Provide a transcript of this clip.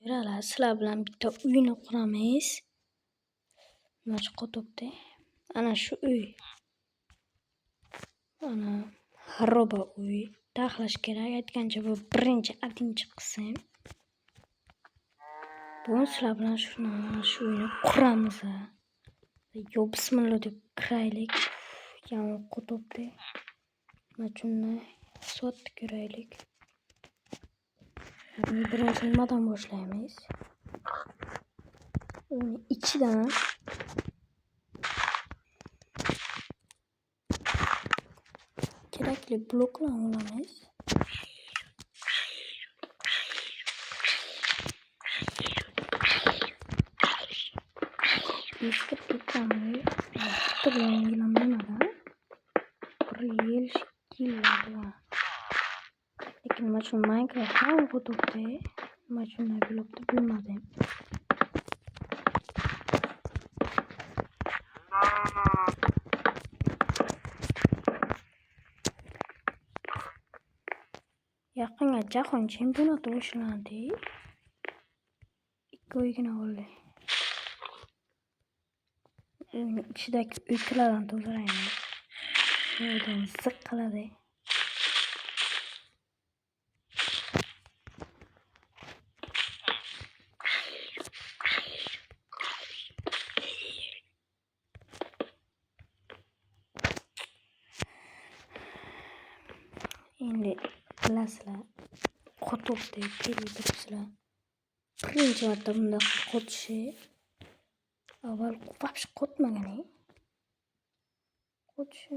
Biralar, sizlar bilan bitta uyni quramiz. Mana shu qotobda. Ana shu uy. Ana xaroba uy. Taxlash kerak. Aytgancha bu birinchi adinchi qism. Bugun sizlar bilan shu uyni quramiz. Yo bismillah deb kiraylik. Yana qotobda. Mana shuni sotib ko'raylik. Birinchi nimadan boshlaymiz? Uni ichidan kerakli bloklarni olamiz. Eski tutamiz. Bilan bir yil shekilli. Lekin mana shu Minecraft'dan qotobda mana shunday blokni bilmadim. Yaqinga jahon chempionati boshlandi. 2 o'yingina qoldi. İçideki ütülerden tozarayım. Oradan sıkkaladı. Şimdi bilasizlar, qo'tob deb keltiribsizlar. Birinchi marta bunda qo'tishi. Avval вообще qotmagan. Qo'tishi